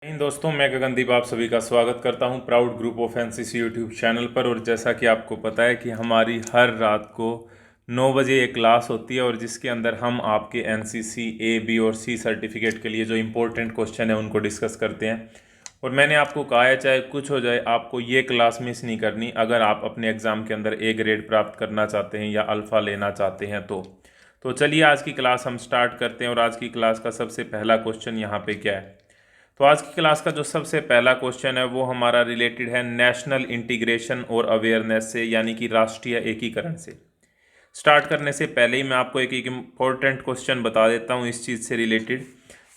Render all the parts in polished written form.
इन दोस्तों, मैं गगनदीप आप सभी का स्वागत करता हूं proud group of NCC YouTube channel पर। और जैसा कि आपको पता है कि हमारी हर रात को 9 बजे एक क्लास होती है और जिसके अंदर हम आपके एनसीसी ए बी और सी सर्टिफिकेट के लिए जो इम्पोर्टेंट क्वेश्चन है उनको डिस्कस करते हैं। और मैंने आपको कहा है, चाहे कुछ हो जाए, आपको ये क्लास मिस नहीं करनी अगर आप अपने एग्ज़ाम के अंदर ए ग्रेड प्राप्त करना चाहते हैं या अल्फ़ा लेना चाहते हैं। तो चलिए आज की क्लास हम स्टार्ट करते हैं। और आज की क्लास का सबसे पहला क्वेश्चन यहाँ पे क्या है। तो आज की क्लास का जो सबसे पहला क्वेश्चन है वो हमारा रिलेटेड है नेशनल इंटीग्रेशन और अवेयरनेस से, यानी कि राष्ट्रीय एकीकरण से। स्टार्ट करने से पहले ही मैं आपको एक इम्पोर्टेंट क्वेश्चन बता देता हूँ इस चीज़ से रिलेटेड।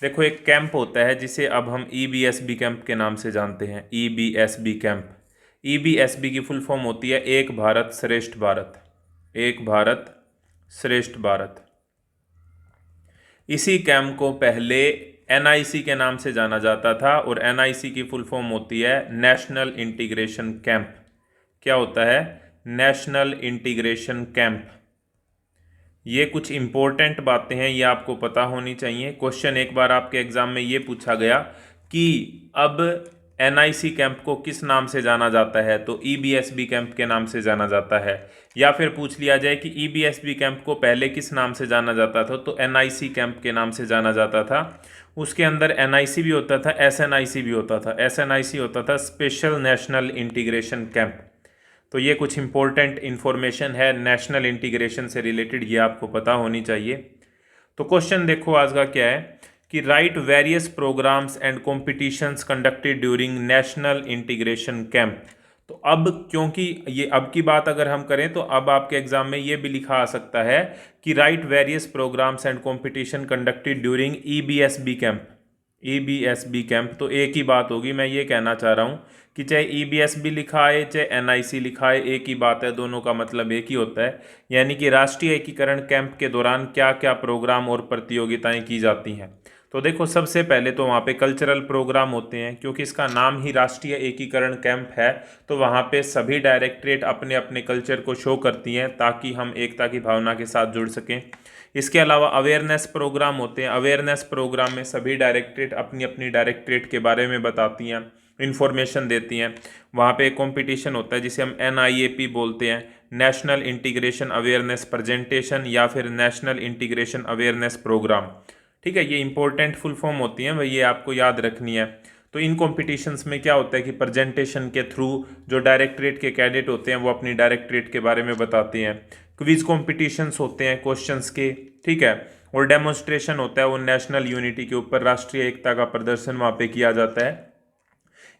देखो, एक कैंप होता है जिसे अब हम EBSB कैंप के नाम से जानते हैं। EBSB कैंप, EBSB की फुल फॉर्म होती है एक भारत श्रेष्ठ भारत। एक भारत श्रेष्ठ भारत। इसी कैंप को पहले NIC के नाम से जाना जाता था और NIC की फुल फॉर्म होती है नेशनल इंटीग्रेशन कैंप। क्या होता है? National integration camp. ये कुछ इंपॉर्टेंट बातें हैं, ये आपको पता होनी चाहिए। क्वेश्चन एक बार आपके एग्जाम में ये पूछा गया कि अब NIC कैंप को किस नाम से जाना जाता है, तो EBSB कैंप के नाम से जाना जाता है। या फिर पूछ लिया जाए कि EBSB कैंप को पहले किस नाम से जाना जाता था, तो NIC कैंप के नाम से जाना जाता था। उसके अंदर NIC भी होता था, SNIC भी होता था। SNIC होता था स्पेशल नेशनल इंटीग्रेशन कैंप। तो ये कुछ इंपॉर्टेंट इन्फॉर्मेशन है नेशनल इंटीग्रेशन से रिलेटेड, ये आपको पता होनी चाहिए। तो क्वेश्चन देखो आज का क्या है कि right various programmes and competitions conducted during national integration camp. तो अब क्योंकि ये अब की बात अगर हम करें तो अब आपके एग्जाम में ये भी लिखा आ सकता है कि right various programmes and competition conducted during EBSB camp. EBSB camp, तो एक ही बात होगी। मैं ये कहना चाह रहा हूँ कि चाहे EBSB लिखा है चाहे NIC लिखा है, एक ही बात है, दोनों का मतलब एक ही होता है। यानी कि राष्ट्रीय एकीकरण कैंप के दौरान क्या क्या प्रोग्राम और प्रतियोगिताएं की जाती हैं। तो देखो, सबसे पहले तो वहाँ पे कल्चरल प्रोग्राम होते हैं, क्योंकि इसका नाम ही राष्ट्रीय एकीकरण कैंप है। तो वहाँ पे सभी डायरेक्टरेट अपने अपने कल्चर को शो करती हैं ताकि हम एकता की भावना के साथ जुड़ सकें। इसके अलावा अवेयरनेस प्रोग्राम होते हैं। अवेयरनेस प्रोग्राम में सभी डायरेक्टरेट अपनी अपनी डायरेक्टरेट के बारे में बताती हैं, इंफॉर्मेशन देती हैं। वहाँ पे एक कंपटीशन होता है जिसे हम NIAP बोलते हैं, नेशनल इंटीग्रेशन अवेयरनेस प्रेजेंटेशन या फिर नेशनल इंटीग्रेशन अवेयरनेस प्रोग्राम। ठीक है, ये इंपॉर्टेंट फुल फॉर्म होती हैं भाई, ये आपको याद रखनी है। तो इन कॉम्पिटिशन्स में क्या होता है कि प्रेजेंटेशन के थ्रू जो डायरेक्टरेट के कैडेट होते हैं वो अपनी डायरेक्टरेट के बारे में बताते हैं। क्विज कॉम्पिटिशन्स होते हैं क्वेश्चंस के, ठीक है। और डेमोन्स्ट्रेशन होता है वो नेशनल यूनिटी के ऊपर, राष्ट्रीय एकता का प्रदर्शन वहाँ पे किया जाता है।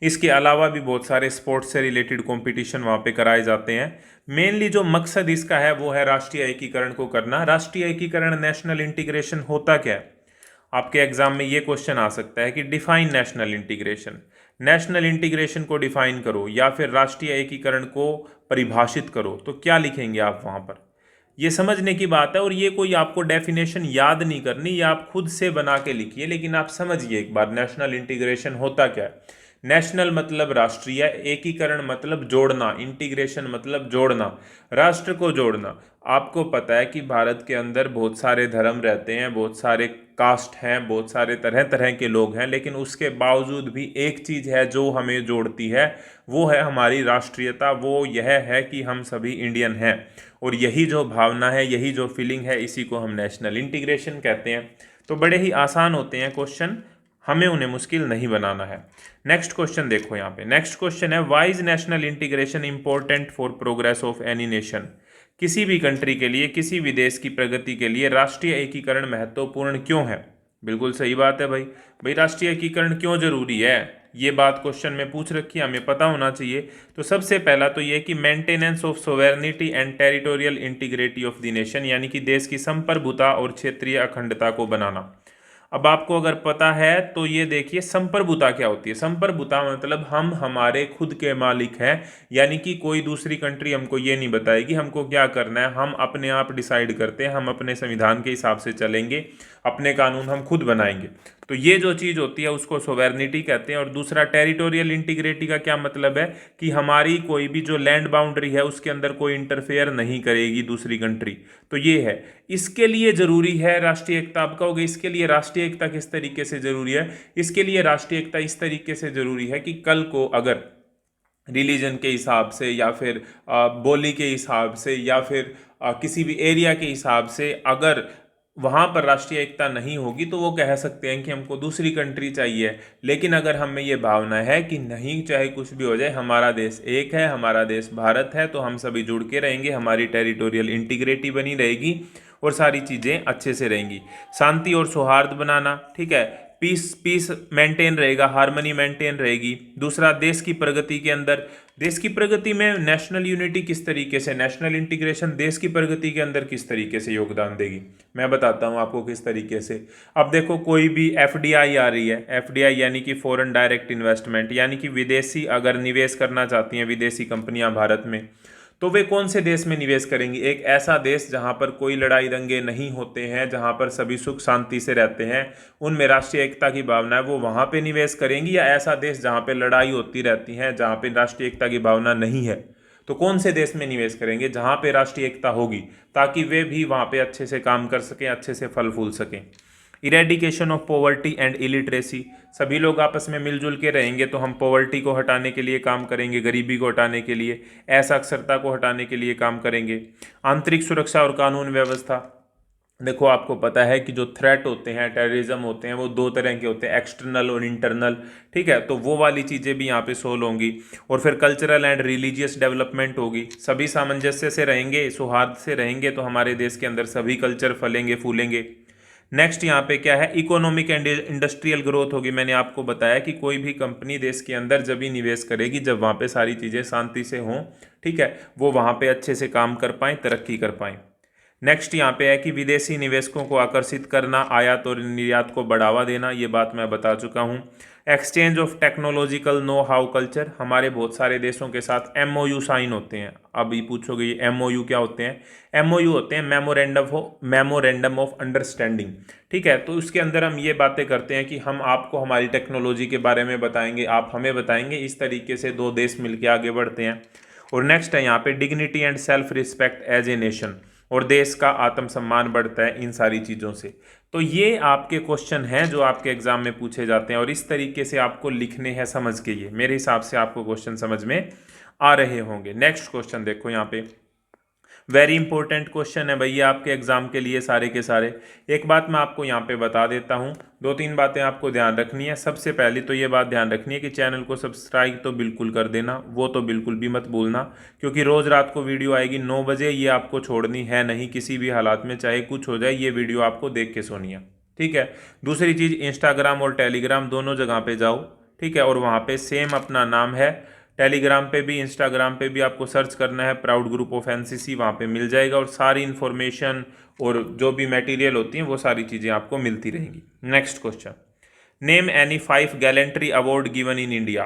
इसके अलावा भी बहुत सारे स्पोर्ट्स से रिलेटेड कंपटीशन वहाँ पे कराए जाते हैं। मेनली जो मकसद इसका है वो है राष्ट्रीय एकीकरण को करना। राष्ट्रीय एकीकरण, नेशनल इंटीग्रेशन होता क्या है? आपके एग्जाम में ये क्वेश्चन आ सकता है कि define national integration. National integration को डिफाइन करो या फिर राष्ट्रीय एकीकरण को परिभाषित करो, तो क्या लिखेंगे आप वहाँ पर? ये समझने की बात है और ये कोई आपको डेफिनेशन याद नहीं करनी, ये आप खुद से बना के लिखिए। लेकिन आप समझिए एक बार, नेशनल इंटीग्रेशन होता क्या है। नेशनल मतलब राष्ट्रीय, एकीकरण मतलब जोड़ना, इंटीग्रेशन मतलब जोड़ना, राष्ट्र को जोड़ना। आपको पता है कि भारत के अंदर बहुत सारे धर्म रहते हैं, बहुत सारे कास्ट हैं, बहुत सारे तरह तरह के लोग हैं, लेकिन उसके बावजूद भी एक चीज़ है जो हमें जोड़ती है, वो है हमारी राष्ट्रीयता। वो यह है कि हम सभी इंडियन हैं। और यही जो भावना है, यही जो फीलिंग है, इसी को हम नेशनल इंटीग्रेशन कहते हैं। तो बड़े ही आसान होते हैं क्वेश्चन, हमें उन्हें मुश्किल नहीं बनाना है। नेक्स्ट क्वेश्चन देखो यहाँ पे। नेक्स्ट क्वेश्चन है, why is national integration important for progress of any nation. किसी भी कंट्री के लिए, किसी भी देश की प्रगति के लिए राष्ट्रीय एकीकरण महत्वपूर्ण क्यों है? बिल्कुल सही बात है भाई। भाई राष्ट्रीय एकीकरण क्यों जरूरी है, ये बात क्वेश्चन में पूछ रखी है, हमें पता होना चाहिए। तो सबसे पहला तो ये कि maintenance of sovereignty and territorial integrity of the nation, यानी कि देश की संप्रभुता और क्षेत्रीय अखंडता को बनाना। अब आपको अगर पता है तो ये देखिए, संप्रभुता क्या होती है। संप्रभुता मतलब हम हमारे खुद के मालिक हैं, यानी कि कोई दूसरी कंट्री हमको ये नहीं बताएगी हमको क्या करना है, हम अपने आप डिसाइड करते हैं, हम अपने संविधान के हिसाब से चलेंगे, अपने कानून हम खुद बनाएंगे। तो ये जो चीज़ होती है उसको सोवेर्निटी कहते हैं। और दूसरा टेरिटोरियल इंटीग्रिटी का क्या मतलब है कि हमारी कोई भी जो लैंड बाउंड्री है उसके अंदर कोई इंटरफेयर नहीं करेगी दूसरी कंट्री। तो ये है, इसके लिए जरूरी है राष्ट्रीय एकता। आप कहोगे इसके लिए राष्ट्रीय एकता किस तरीके से जरूरी है? इसके लिए राष्ट्रीय एकता इस तरीके से जरूरी है कि कल को अगर रिलीजन के हिसाब से या फिर बोली के हिसाब से या फिर किसी भी एरिया के हिसाब से अगर वहाँ पर राष्ट्रीय एकता नहीं होगी तो वो कह सकते हैं कि हमको दूसरी कंट्री चाहिए। लेकिन अगर हमें ये भावना है कि नहीं, चाहे कुछ भी हो जाए, हमारा देश एक है, हमारा देश भारत है, तो हम सभी जुड़ के रहेंगे, हमारी टेरिटोरियल इंटीग्रिटी बनी रहेगी और सारी चीज़ें अच्छे से रहेंगी। शांति और सौहार्द बनाना, ठीक है, पीस पीस मेंटेन रहेगा, हार्मनी मेंटेन रहेगी। दूसरा, देश की प्रगति के अंदर, देश की प्रगति में नेशनल यूनिटी किस तरीके से, नेशनल इंटीग्रेशन देश की प्रगति के अंदर किस तरीके से योगदान देगी, मैं बताता हूँ आपको किस तरीके से। अब देखो, कोई भी एफडीआई आ रही है, एफडीआई यानी कि फॉरेन डायरेक्ट इन्वेस्टमेंट, यानी कि विदेशी अगर निवेश करना चाहती हैं विदेशी कंपनियां भारत में, तो वे कौन से देश में निवेश करेंगी? एक ऐसा देश जहां पर कोई लड़ाई दंगे नहीं होते हैं, जहां पर सभी सुख शांति से रहते हैं, उनमें राष्ट्रीय एकता की भावना है, वो वहां पे निवेश करेंगी? या ऐसा देश जहां पे लड़ाई होती रहती है, जहां पे राष्ट्रीय एकता की भावना नहीं है, तो कौन से देश में निवेश करेंगे? जहां पे राष्ट्रीय एकता होगी, ताकि वे भी वहां पे अच्छे से काम कर सकें, अच्छे से फल फूल सकें। Eradication of poverty and illiteracy, सभी लोग आपस में मिलजुल के रहेंगे तो हम पॉवर्टी को हटाने के लिए काम करेंगे, गरीबी को हटाने के लिए, असाक्षरता को हटाने के लिए काम करेंगे। आंतरिक सुरक्षा और कानून व्यवस्था, देखो आपको पता है कि जो थ्रेट होते हैं, टेररिज्म होते हैं, वो दो तरह के होते हैं, एक्सटर्नल और इंटरनल, ठीक है, तो वो वाली चीज़ें भी यहाँ पे सोल्व होंगी। और फिर कल्चरल एंड रिलीजियस डेवलपमेंट होगी, सभी सामंजस्य से रहेंगे, सौहार्द से रहेंगे, तो हमारे देश के अंदर सभी कल्चर फलेंगे फूलेंगे। नेक्स्ट यहाँ पे क्या है, इकोनॉमिक एंड इंडस्ट्रियल ग्रोथ होगी। मैंने आपको बताया कि कोई भी कंपनी देश के अंदर जब भी निवेश करेगी जब वहाँ पे सारी चीज़ें शांति से हों, ठीक है, वो वहाँ पे अच्छे से काम कर पाएँ, तरक्की कर पाएँ। नेक्स्ट यहाँ पे है कि विदेशी निवेशकों को आकर्षित करना, आयात और निर्यात को बढ़ावा देना, ये बात मैं बता चुका हूँ। Exchange of technological know how culture, हमारे बहुत सारे देशों के साथ एमओयू साइन होते हैं। अभी पूछोगे ये एमओयू क्या होते हैं? एमओयू होते हैं मेमोरेंडम ऑफ अंडरस्टैंडिंग, ठीक है, तो उसके अंदर हम ये बातें करते हैं कि हम आपको हमारी टेक्नोलॉजी के बारे में बताएंगे, आप हमें बताएंगे, इस तरीके से दो देश मिलकर आगे बढ़ते हैं। और नेक्स्ट है यहाँ पे dignity and self respect as a nation, और देश का आत्मसम्मान बढ़ता है इन सारी चीज़ों से। तो ये आपके क्वेश्चन हैं जो आपके एग्जाम में पूछे जाते हैं और इस तरीके से आपको लिखने हैं समझ के। ये मेरे हिसाब से आपको क्वेश्चन समझ में आ रहे होंगे। नेक्स्ट क्वेश्चन देखो यहाँ पे, वेरी इंपॉर्टेंट क्वेश्चन है भैया आपके एग्जाम के लिए सारे के सारे। एक बात मैं आपको यहाँ पे बता देता हूँ, दो तीन बातें आपको ध्यान रखनी है। सबसे पहले तो ये बात ध्यान रखनी है कि चैनल को सब्सक्राइब तो बिल्कुल कर देना, वो तो बिल्कुल भी मत भूलना, क्योंकि रोज़ रात को वीडियो आएगी 9 बजे, ये आपको छोड़नी है नहीं किसी भी हालात में, चाहे कुछ हो जाए, ये वीडियो आपको देख के सोनी है, ठीक है। दूसरी चीज़, इंस्टाग्राम और टेलीग्राम दोनों जगह पे जाओ, ठीक है, और वहाँ पे सेम अपना नाम है, टेलीग्राम पे भी इंस्टाग्राम पे भी आपको सर्च करना है प्राउड ग्रुप ऑफ एनसीसी, वहाँ पे मिल जाएगा और सारी इन्फॉर्मेशन और जो भी मटेरियल होती हैं वो सारी चीज़ें आपको मिलती रहेंगी। Next question, name any 5 gallantry award given in India,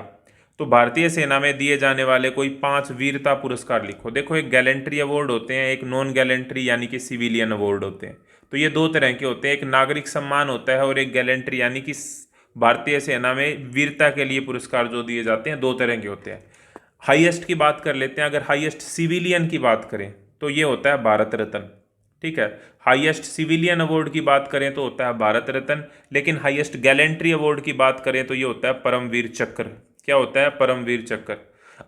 तो भारतीय सेना में दिए जाने वाले कोई 5 वीरता पुरस्कार लिखो। देखो, एक गैलेंट्री अवार्ड होते हैं, एक नॉन गैलेंट्री यानी कि सिविलियन अवार्ड होते हैं, तो ये दो तरह के होते हैं, एक नागरिक सम्मान होता है और एक गैलेंट्री यानी कि भारतीय सेना में वीरता के लिए पुरस्कार जो दिए जाते हैं, दो तरह के होते हैं। हाईएस्ट की बात कर लेते हैं, अगर हाईएस्ट सिविलियन की बात करें तो ये होता है भारत रत्न, ठीक है। हाईएस्ट सिविलियन अवार्ड की बात करें तो होता है भारत रत्न, लेकिन हाईएस्ट गैलेंट्री अवार्ड की बात करें तो ये होता है परमवीर चक्र। क्या होता है? परमवीर चक्र।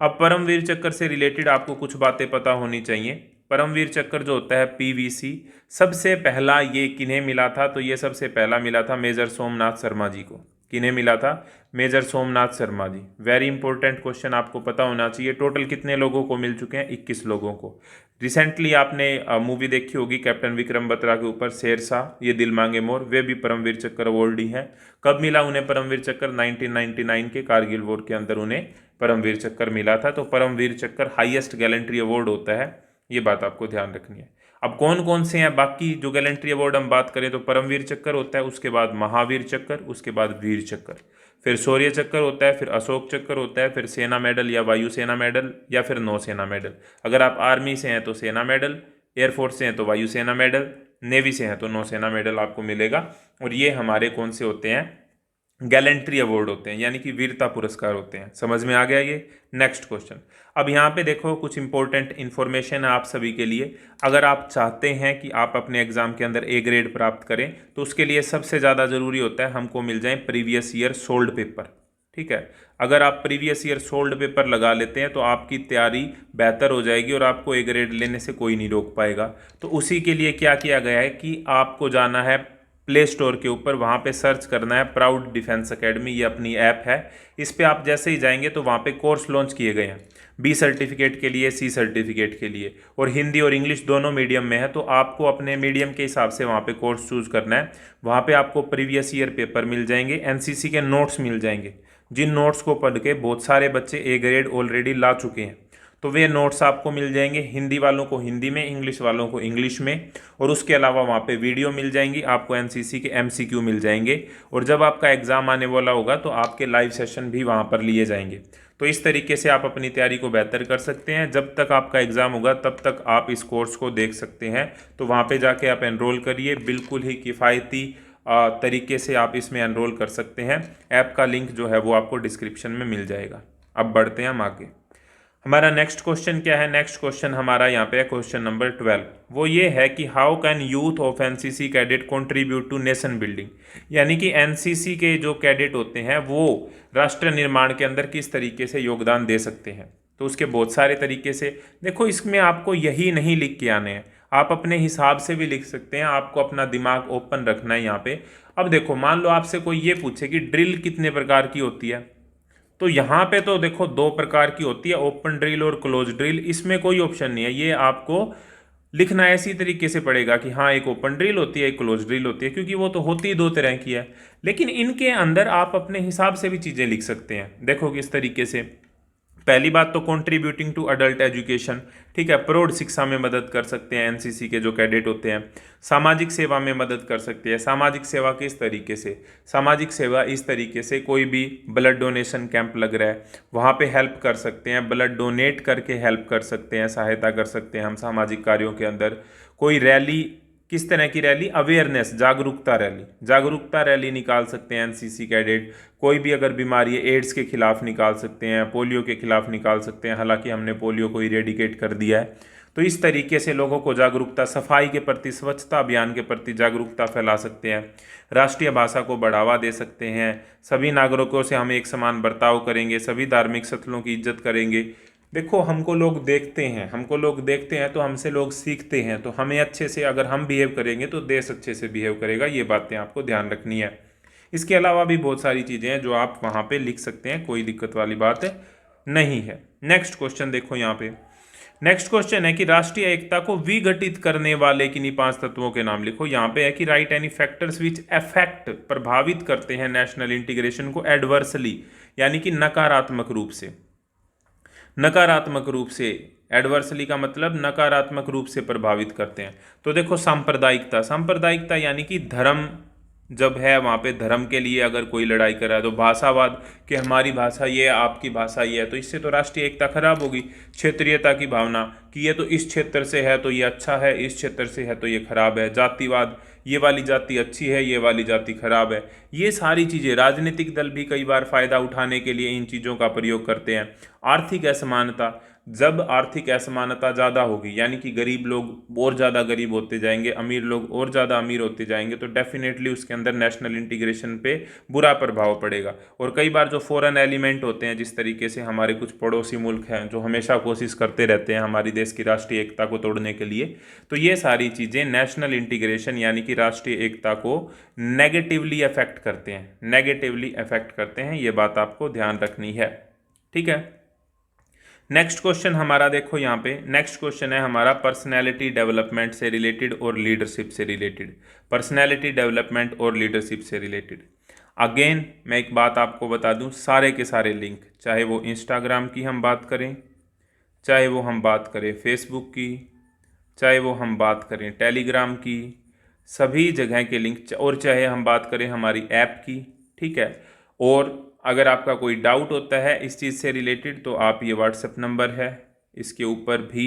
अब परमवीर चक्र से रिलेटेड आपको कुछ बातें पता होनी चाहिए। परमवीर चक्र जो होता है पीवीसी, सबसे पहला ये किन्हें मिला था? तो ये सबसे पहला मिला था मेजर सोमनाथ शर्मा जी को। किन्हें मिला था? Major Somnath Sharma ji. Very important question, आपको पता होना चाहिए। टोटल कितने लोगों को मिल चुके हैं? 21 लोगों को। रिसेंटली आपने मूवी देखी होगी कैप्टन विक्रम बत्रा के ऊपर, शेरशाह, ये दिल मांगे मोर, वे भी परमवीर चक्र अवार्डी हैं। कब मिला उन्हें परमवीर चक्र? 1999 के कारगिल वॉर के अंदर उन्हें परमवीर चक्र मिला था। तो परमवीर चक्र हाईएस्ट गैलेंट्री अवार्ड होता है, ये बात आपको ध्यान रखनी है। अब कौन कौन से हैं बाकी जो गैलेंट्री अवार्ड हम बात करें तो परमवीर चक्र होता है, उसके बाद महावीर चक्र, उसके बाद वीर चक्र, फिर शौर्य चक्र होता है, फिर अशोक चक्र होता है, फिर सेना मेडल या वायुसेना मेडल या फिर नौसेना मेडल। अगर आप आर्मी से हैं तो सेना मेडल, एयरफोर्स से हैं तो वायुसेना मेडल, नेवी से हैं तो नौसेना मेडल आपको मिलेगा। और ये हमारे कौन से होते हैं, गैलेंट्री अवार्ड होते हैं, यानी कि वीरता पुरस्कार होते हैं। समझ में आ गया ये। नेक्स्ट क्वेश्चन, अब यहाँ पे देखो कुछ इंपॉर्टेंट इन्फॉर्मेशन है आप सभी के लिए। अगर आप चाहते हैं कि आप अपने एग्जाम के अंदर ए ग्रेड प्राप्त करें तो उसके लिए सबसे ज़्यादा ज़रूरी होता है हमको मिल जाए प्रीवियस ईयर सोल्ड पेपर। ठीक है, अगर आप प्रीवियस ईयर सोल्ड पेपर लगा लेते हैं तो आपकी तैयारी बेहतर हो जाएगी और आपको ए ग्रेड लेने से कोई नहीं रोक पाएगा। तो उसी के लिए क्या किया गया है कि आपको जाना है प्ले स्टोर के ऊपर, वहाँ पे सर्च करना है प्राउड डिफेंस एकेडमी, ये अपनी ऐप है। इस पे आप जैसे ही जाएंगे तो वहाँ पे कोर्स लॉन्च किए गए हैं, बी सर्टिफिकेट के लिए, सी सर्टिफिकेट के लिए, और हिंदी और इंग्लिश दोनों मीडियम में है। तो आपको अपने मीडियम के हिसाब से वहाँ पे कोर्स चूज़ करना है। वहाँ पे आपको प्रीवियस ईयर पेपर मिल जाएंगे, एनसीसी के नोट्स मिल जाएंगे, जिन नोट्स को पढ़ के बहुत सारे बच्चे ए ग्रेड ऑलरेडी ला चुके हैं। तो वे नोट्स आपको मिल जाएंगे, हिंदी वालों को हिंदी में, इंग्लिश वालों को इंग्लिश में। और उसके अलावा वहाँ पे वीडियो मिल जाएंगी आपको, एनसीसी के एमसीक्यू मिल जाएंगे। और जब आपका एग्ज़ाम आने वाला होगा तो आपके लाइव सेशन भी वहाँ पर लिए जाएंगे। तो इस तरीके से आप अपनी तैयारी को बेहतर कर सकते हैं। जब तक आपका एग्ज़ाम होगा तब तक आप इस कोर्स को देख सकते हैं। तो वहाँ पे जाके आप एनरोल करिए, बिल्कुल ही किफ़ायती तरीके से आप इसमें एनरोल कर सकते हैं। ऐप का लिंक जो है वो आपको डिस्क्रिप्शन में मिल जाएगा। अब बढ़ते हैं हम आगे। हमारा नेक्स्ट क्वेश्चन क्या है, नेक्स्ट क्वेश्चन हमारा यहाँ पे है क्वेश्चन नंबर 12। वो ये है कि how can youth of NCC cadet contribute to nation building, यानी कि एनसीसी के जो कैडेट होते हैं वो राष्ट्र निर्माण के अंदर किस तरीके से योगदान दे सकते हैं। तो उसके बहुत सारे तरीके से, देखो इसमें आपको यही नहीं लिख के आने हैं, आप अपने हिसाब से भी लिख सकते हैं। आपको अपना दिमाग ओपन रखना है यहाँ पे। अब देखो मान लो आपसे कोई ये पूछे कि ड्रिल कितने प्रकार की होती है, तो यहाँ पे तो देखो दो प्रकार की होती है, ओपन ड्रिल और क्लोज ड्रिल। इसमें कोई ऑप्शन नहीं है, ये आपको लिखना ऐसी तरीके से पड़ेगा कि हाँ एक ओपन ड्रिल होती है, एक क्लोज ड्रिल होती है, क्योंकि वो तो होती ही दो तरह की है। लेकिन इनके अंदर आप अपने हिसाब से भी चीज़ें लिख सकते हैं। देखो किस तरीके से, पहली बात तो कंट्रीब्यूटिंग टू अडल्ट एजुकेशन, ठीक है, प्रौढ़ शिक्षा में मदद कर सकते हैं एनसीसी के जो कैडेट होते हैं। सामाजिक सेवा में मदद कर सकते हैं। सामाजिक सेवा किस तरीके से, सामाजिक सेवा इस तरीके से कोई भी ब्लड डोनेशन कैंप लग रहा है वहाँ पे हेल्प कर सकते हैं, ब्लड डोनेट करके हेल्प कर सकते हैं, सहायता कर सकते हैं हम सामाजिक कार्यों के अंदर। कोई रैली, किस तरह की रैली, अवेयरनेस, जागरूकता रैली, जागरूकता रैली निकाल सकते हैं एनसीसी कैडेट। कोई भी अगर बीमारी है, एड्स के खिलाफ निकाल सकते हैं, पोलियो के खिलाफ निकाल सकते हैं, हालांकि हमने पोलियो को इरेडिकेट कर दिया है। तो इस तरीके से लोगों को जागरूकता, सफाई के प्रति, स्वच्छता अभियान के प्रति जागरूकता फैला सकते हैं। राष्ट्रीय भाषा को बढ़ावा दे सकते हैं। सभी नागरिकों से हम एक समान बर्ताव करेंगे, सभी धार्मिक स्थलों की इज्जत करेंगे। देखो हमको लोग देखते हैं, हमको लोग देखते हैं तो हमसे लोग सीखते हैं। तो हमें अच्छे से अगर हम बिहेव करेंगे तो देश अच्छे से बिहेव करेगा। ये बातें आपको ध्यान रखनी है। इसके अलावा भी बहुत सारी चीज़ें हैं जो आप वहाँ पे लिख सकते हैं, कोई दिक्कत वाली बात नहीं है। नेक्स्ट क्वेश्चन देखो यहाँ पे, नेक्स्ट क्वेश्चन है कि राष्ट्रीय एकता को विघटित करने वाले किन्हीं 5 तत्वों के नाम लिखो। यहाँ पे है कि right any factors which affect, प्रभावित करते हैं नेशनल इंटीग्रेशन को एडवर्सली, यानी कि नकारात्मक रूप से। नकारात्मक रूप से, एडवर्सली का मतलब नकारात्मक रूप से प्रभावित करते हैं। तो देखो सांप्रदायिकता, सांप्रदायिकता यानी कि धर्म जब है वहाँ पे धर्म के लिए अगर कोई लड़ाई कर रहा है, तो भाषावाद कि हमारी भाषा ये है, आपकी भाषा ये है, तो इससे तो राष्ट्रीय एकता खराब होगी। क्षेत्रीयता की भावना कि ये तो इस क्षेत्र से है तो ये अच्छा है, इस क्षेत्र से है तो ये खराब है। जातिवाद, ये वाली जाति अच्छी है, ये वाली जाति खराब है। ये सारी चीज़ें, राजनीतिक दल भी कई बार फायदा उठाने के लिए इन चीज़ों का प्रयोग करते हैं। आर्थिक असमानता, जब आर्थिक असमानता ज़्यादा होगी, यानी कि गरीब लोग और ज़्यादा गरीब होते जाएंगे, अमीर लोग और ज़्यादा अमीर होते जाएंगे, तो डेफिनेटली उसके अंदर नेशनल इंटीग्रेशन पे बुरा प्रभाव पड़ेगा। और कई बार जो फॉरेन एलिमेंट होते हैं, जिस तरीके से हमारे कुछ पड़ोसी मुल्क हैं जो हमेशा कोशिश करते रहते हैं हमारी देश की राष्ट्रीय एकता को तोड़ने के लिए, तो ये सारी चीज़ें नेशनल इंटीग्रेशन यानी कि राष्ट्रीय एकता को नेगेटिवली अफेक्ट करते हैं, नेगेटिवली अफेक्ट करते हैं। ये बात आपको ध्यान रखनी है, ठीक है। नेक्स्ट क्वेश्चन हमारा देखो यहाँ पे, नेक्स्ट क्वेश्चन है हमारा पर्सनैलिटी डेवलपमेंट से रिलेटेड और लीडरशिप से रिलेटेड। पर्सनैलिटी डेवलपमेंट और लीडरशिप से रिलेटेड। अगेन मैं एक बात आपको बता दूं, सारे के सारे लिंक, चाहे वो इंस्टाग्राम की हम बात करें, चाहे वो हम बात करें फेसबुक की, चाहे वो हम बात करें टेलीग्राम की, सभी जगह के लिंक, और चाहे हम बात करें हमारी ऐप की, ठीक है। और अगर आपका कोई डाउट होता है इस चीज़ से रिलेटेड तो आप, ये व्हाट्सएप नंबर है, इसके ऊपर भी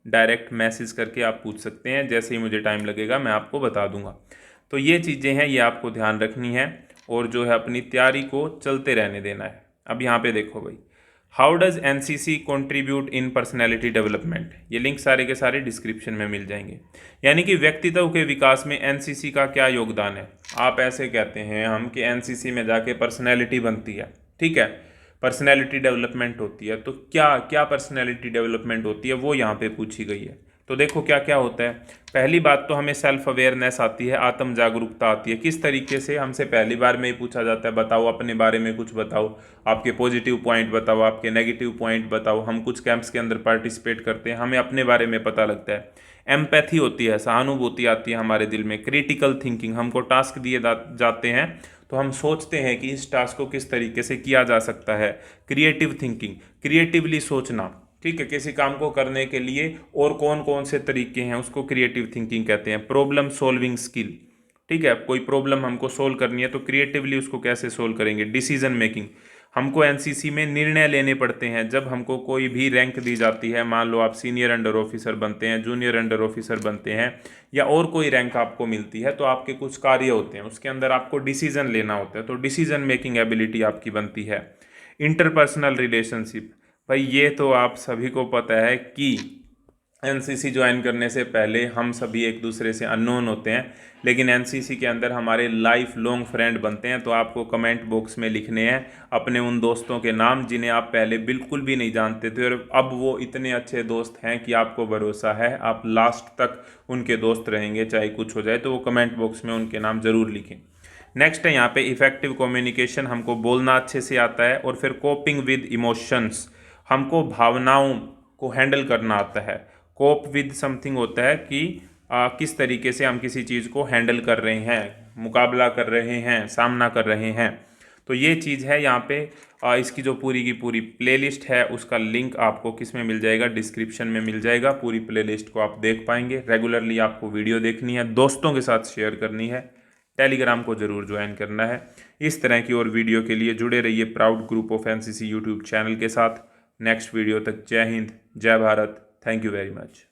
डायरेक्ट मैसेज करके आप पूछ सकते हैं, जैसे ही मुझे टाइम लगेगा मैं आपको बता दूंगा। तो ये चीज़ें हैं, ये आपको ध्यान रखनी है और जो है अपनी तैयारी को चलते रहने देना है। अब यहाँ पे देखो भाई, how does NCC contribute in personality development, ये लिंक सारे के सारे डिस्क्रिप्शन में मिल जाएंगे। यानी कि व्यक्तित्व के विकास में एनसीसी का क्या योगदान है। आप ऐसे कहते हैं हम कि एनसीसी में जाके पर्सनैलिटी बनती है, ठीक है, पर्सनैलिटी डेवलपमेंट होती है, तो क्या क्या पर्सनैलिटी डेवलपमेंट होती है वो यहाँ पे पूछी गई है। तो देखो क्या क्या होता है। पहली बात तो हमें सेल्फ अवेयरनेस आती है, आत्म जागरूकता आती है। किस तरीके से, हमसे पहली बार में ही पूछा जाता है बताओ अपने बारे में कुछ बताओ, आपके पॉजिटिव पॉइंट बताओ, आपके नेगेटिव पॉइंट बताओ। हम कुछ कैंप्स के अंदर पार्टिसिपेट करते हैं, हमें अपने बारे में पता लगता है। एम्पैथी होती है, सहानुभूति आती है हमारे दिल में। क्रिटिकल थिंकिंग, हमको टास्क दिए जाते हैं तो हम सोचते हैं कि इस टास्क को किस तरीके से किया जा सकता है। क्रिएटिव थिंकिंग, क्रिएटिवली सोचना, ठीक है, किसी काम को करने के लिए और कौन कौन से तरीके हैं उसको क्रिएटिव थिंकिंग कहते हैं। प्रॉब्लम सॉल्विंग स्किल, ठीक है, कोई प्रॉब्लम हमको सोल्व करनी है तो क्रिएटिवली उसको कैसे सोल्व करेंगे। डिसीजन मेकिंग, हमको एनसीसी में निर्णय लेने पड़ते हैं जब हमको कोई भी रैंक दी जाती है। मान लो आप सीनियर अंडर ऑफिसर बनते हैं, जूनियर अंडर ऑफिसर बनते हैं, या और कोई रैंक आपको मिलती है, तो आपके कुछ कार्य होते हैं, उसके अंदर आपको डिसीजन लेना होता है, तो डिसीजन मेकिंग एबिलिटी आपकी बनती है। इंटरपर्सनल रिलेशनशिप, भाई ये तो आप सभी को पता है कि एनसीसी ज्वाइन करने से पहले हम सभी एक दूसरे से अननोन होते हैं, लेकिन एनसीसी के अंदर हमारे लाइफ लॉन्ग फ्रेंड बनते हैं। तो आपको कमेंट बॉक्स में लिखने हैं अपने उन दोस्तों के नाम जिन्हें आप पहले बिल्कुल भी नहीं जानते थे और अब वो इतने अच्छे दोस्त हैं कि आपको भरोसा है आप लास्ट तक उनके दोस्त रहेंगे चाहे कुछ हो जाए। तो वो कमेंट बॉक्स में उनके नाम ज़रूर लिखें। नेक्स्ट है यहाँ पे इफेक्टिव कम्युनिकेशन, हमको बोलना अच्छे से आता है। और फिर कोपिंग विद इमोशंस, हमको भावनाओं को हैंडल करना आता है। कोप विद समथिंग होता है कि किस तरीके से हम किसी चीज़ को हैंडल कर रहे हैं, मुकाबला कर रहे हैं, सामना कर रहे हैं। तो ये चीज़ है यहाँ पे। इसकी जो पूरी की पूरी प्लेलिस्ट है उसका लिंक आपको किस में मिल जाएगा, डिस्क्रिप्शन में मिल जाएगा। पूरी प्लेलिस्ट को आप देख पाएंगे। रेगुलरली आपको वीडियो देखनी है, दोस्तों के साथ शेयर करनी है, टेलीग्राम को ज़रूर ज्वाइन करना है। इस तरह की और वीडियो के लिए जुड़े रहिए proud group of NCC YouTube channel के साथ। नेक्स्ट वीडियो तक जय हिंद, जय Bharat, thank you very much.